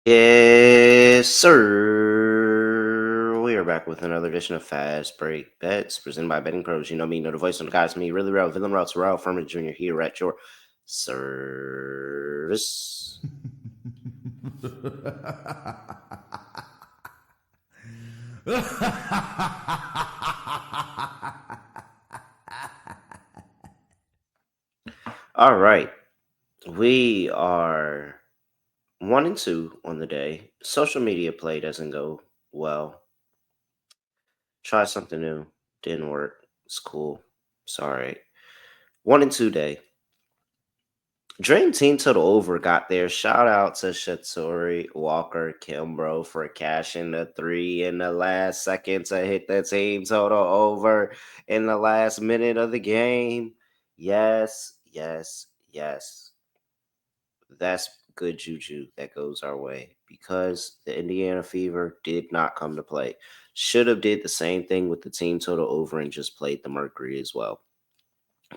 Yes, sir. We are back with another edition of Fast Break Bets presented by BettingPros. You know me, know the voice on the guys, me, really real, villain route, Terrell Furman Jr. here at your service. All right. We are 1-2 on the day. Social media play doesn't go well. Try something new. Didn't work. It's cool. It's all right. 1-2 day. Dream Team Total Over got there. Shout out to Shatori Walker Kimbrough for cashing the three in the last second to hit the team total over in the last minute of the game. Yes, yes, yes. That's good juju that goes our way because the Indiana Fever did not come to play. Should have did the same thing with the team total over and just played the Mercury as well.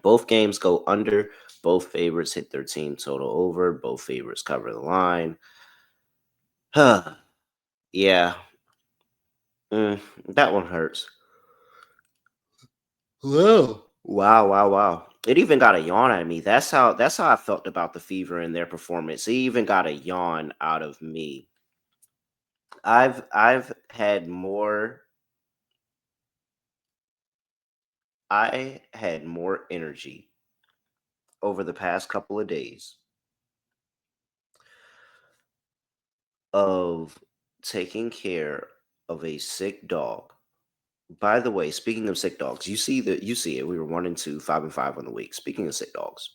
Both games go under. Both favorites hit their team total over. Both favorites cover the line. Huh. Yeah. That one hurts. Whoa. Wow, wow, wow. It even got a yawn out of me. That's how I felt about the Fever and their performance. It even got a yawn out of me. I've had more I had more energy over the past couple of days of taking care of a sick dog. By the way, speaking of sick dogs, you see it. We were 1-2, 5-5 on the week. Speaking of sick dogs,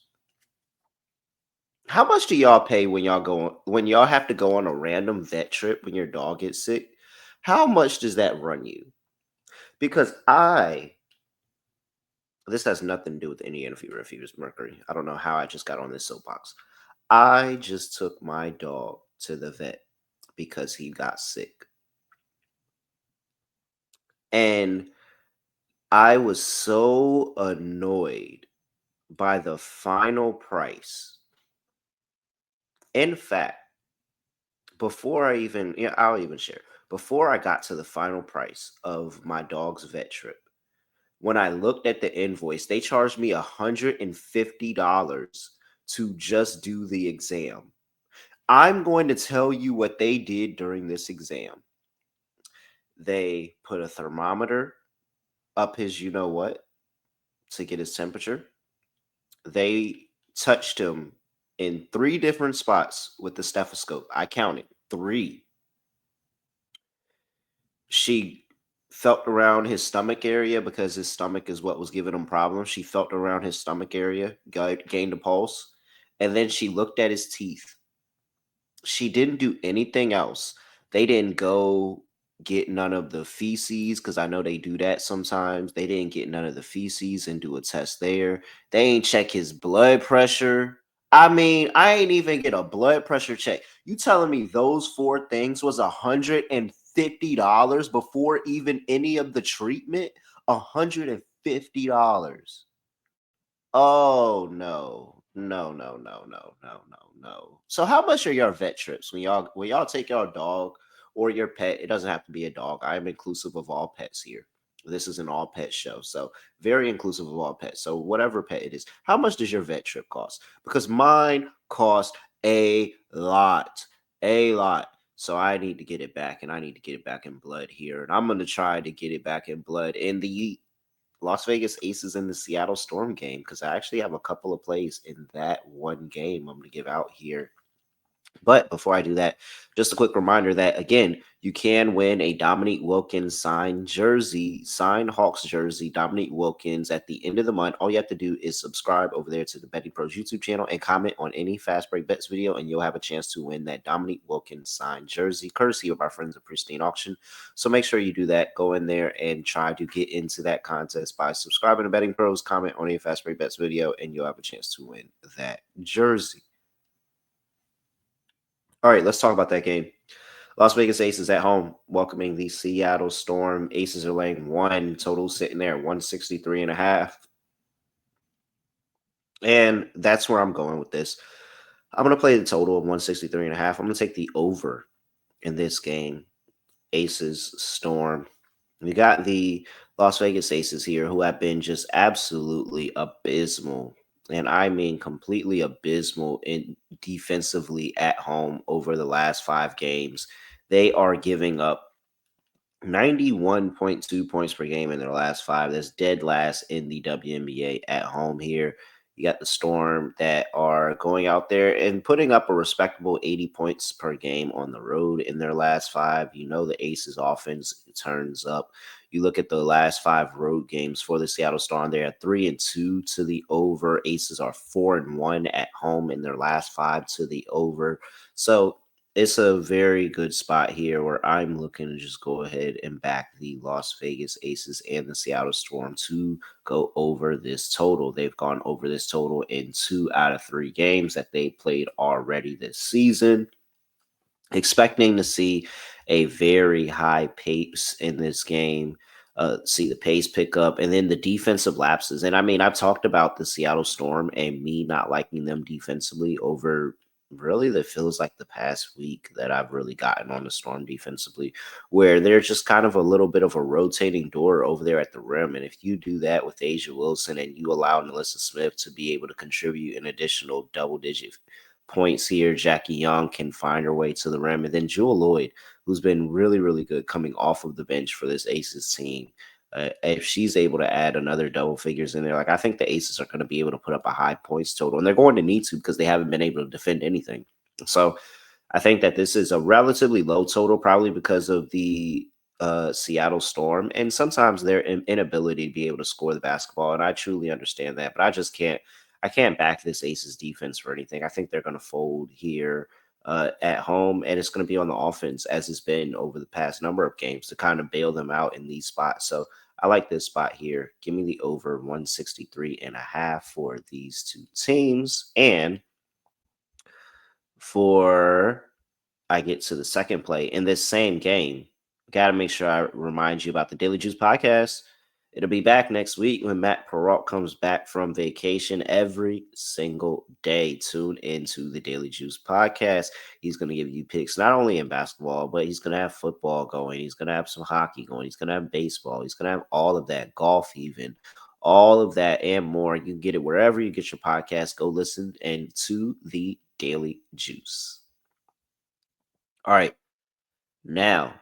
how much do y'all pay when y'all have to go on a random vet trip when your dog gets sick? How much does that run you? Because this has nothing to do with any Fever or Fever's Mercury. I don't know how I just got on this soapbox. I just took my dog to the vet because he got sick. And I was so annoyed by the final price. In fact, I'll even share. Before I got to the final price of my dog's vet trip, when I looked at the invoice, they charged me $150 to just do the exam. I'm going to tell you what they did during this exam. They put a thermometer up his you know what to get his temperature. They touched him in three different spots with the stethoscope. I counted three. She felt around his stomach area because his stomach is what was giving him problems. She felt around his stomach area, gained a pulse, and then she looked at his teeth. She didn't do anything else. They didn't go get none of the feces because I know they do that sometimes. They didn't get none of the feces and do a test there. They ain't check his blood pressure. I mean, I ain't even get a blood pressure check. You telling me those four things was $150 before even any of the treatment? $150. Oh no. No, no, no, no, no, no, no. So how much are your vet trips when y'all take your dog or your pet? It doesn't have to be a dog. I am inclusive of all pets here. This is an all pet show. So very inclusive of all pets. So whatever pet it is, how much does your vet trip cost? Because mine cost a lot. A lot. So I need to get it back and I need to get it back in blood here. And I'm gonna try to get it back in blood in the Las Vegas Aces in the Seattle Storm game because I actually have a couple of plays in that one game I'm going to give out here. But before I do that, just a quick reminder that again, you can win a Dominique Wilkins signed Hawks jersey, Dominique Wilkins at the end of the month. All you have to do is subscribe over there to the Betting Pros YouTube channel and comment on any Fast Break Bets video, and you'll have a chance to win that Dominique Wilkins signed jersey, courtesy of our friends at Pristine Auction. So make sure you do that. Go in there and try to get into that contest by subscribing to Betting Pros, comment on any Fast Break Bets video, and you'll have a chance to win that jersey. All right, let's talk about that game. Las Vegas Aces at home, welcoming the Seattle Storm. Aces are laying one, total sitting there at 163.5. And that's where I'm going with this. I'm going to play the total of 163.5. I'm going to take the over in this game. Aces, Storm. We got the Las Vegas Aces here who have been just absolutely abysmal. And I mean completely abysmal in defensively at home over the last 5 games. They are giving up 91.2 points per game in their last 5. That's dead last in the WNBA at home here. You got the Storm that are going out there and putting up a respectable 80 points per game on the road in their last 5. You know the Aces offense turns up. You look at the last 5 road games for the Seattle Storm, they're at 3-2 to the over. Aces are 4-1 at home in their last 5 to the over. So it's a very good spot here where I'm looking to just go ahead and back the Las Vegas Aces and the Seattle Storm to go over this total. They've gone over this total in 2 out of 3 games that they played already this season. Expecting to see a very high pace in this game. See the pace pick up and then the defensive lapses. And I mean, I've talked about the Seattle Storm and me not liking them defensively over really that feels like the past week that I've really gotten on the Storm defensively, where they're just kind of a little bit of a rotating door over there at the rim. And if you do that with Asia Wilson and you allow Melissa Smith to be able to contribute an additional double digit points here. Jackie Young can find her way to the rim. And then Jewel Lloyd, who's been really, really good coming off of the bench for this Aces team. If she's able to add another double figures in there, like I think the Aces are going to be able to put up a high points total, and they're going to need to because they haven't been able to defend anything. So I think that this is a relatively low total, probably because of the Seattle Storm and sometimes their inability to be able to score the basketball. And I truly understand that, but I just can't. I can't back this Aces defense for anything. I think they're going to fold here at home, and it's going to be on the offense as it's been over the past number of games to kind of bail them out in these spots. So I like this spot here. Give me the over 163.5 for these two teams. And for I get to the second play in this same game, got to make sure I remind you about the Daily Juice podcast. It'll be back next week when Matt Perrault comes back from vacation every single day. Tune into the Daily Juice podcast. He's going to give you picks not only in basketball, but he's going to have football going. He's going to have some hockey going. He's going to have baseball. He's going to have all of that, golf even, all of that and more. You can get it wherever you get your podcast. Go listen and to the Daily Juice. All right. Now,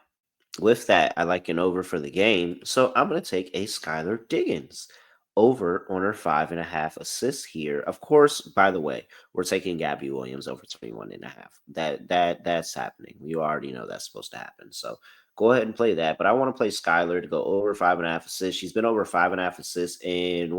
with that, I like an over for the game. So I'm going to take a Skylar Diggins over on her 5.5 assists here. Of course, by the way, we're taking Gabby Williams over 21.5. That's happening. You already know that's supposed to happen. So go ahead and play that. But I want to play Skylar to go over 5.5 assists. She's been over 5.5 assists in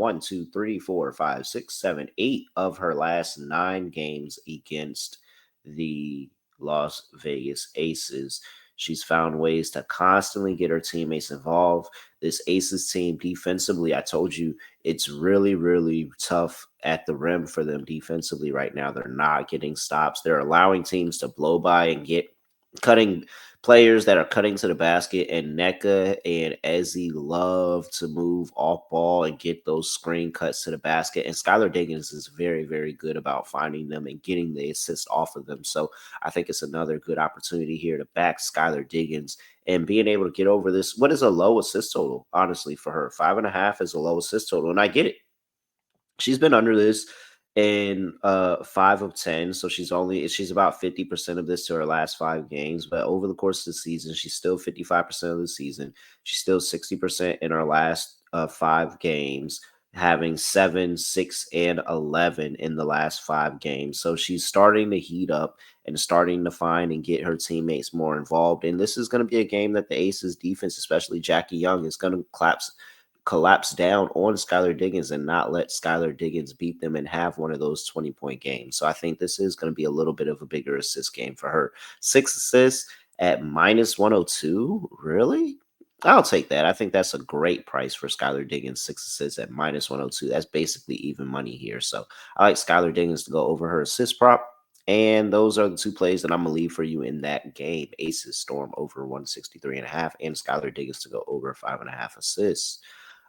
8 of her last 9 games against the Las Vegas Aces. She's found ways to constantly get her teammates involved. This Aces team defensively, I told you, it's really, really tough at the rim for them defensively right now. They're not getting stops. They're allowing teams to blow by and get cutting players that are cutting to the basket, and NECA and Ezzy love to move off ball and get those screen cuts to the basket. And Skylar Diggins is very, very good about finding them and getting the assist off of them. So I think it's another good opportunity here to back Skylar Diggins and being able to get over this. What is a low assist total, honestly, for her? 5.5 is a low assist total, and I get it. She's been under this in 5 of 10, so she's about 50% of this to her last 5 games. But over the course of the season, she's still 55% of the season. She's still 60% in her last 5 games, having 7, 6, and 11 in the last 5 games. So she's starting to heat up and starting to find and get her teammates more involved. And this is going to be a game that the Aces defense, especially Jackie Young, is going to collapse down on Skylar Diggins and not let Skylar Diggins beat them and have one of those 20-point games. So I think this is going to be a little bit of a bigger assist game for her. 6 assists at minus 102. Really? I'll take that. I think that's a great price for Skylar Diggins. 6 assists at minus 102. That's basically even money here. So I like Skylar Diggins to go over her assist prop. And those are the 2 plays that I'm going to leave for you in that game. Aces Storm over 163.5 and Skylar Diggins to go over 5.5 assists.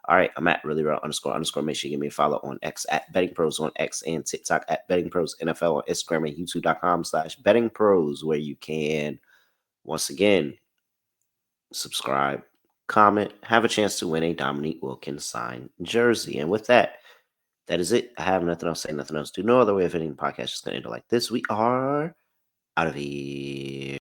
All right, I'm at really real __. Make sure you give me a follow on X at BettingPros on X and TikTok at BettingPros NFL on Instagram and YouTube.com/BettingPros, where you can Once again, subscribe, comment, have a chance to win a Dominique Wilkins signed jersey. And with that, that is it. I have nothing else to say, nothing else to do. No other way of ending the podcast is going to end it like this. We are out of here.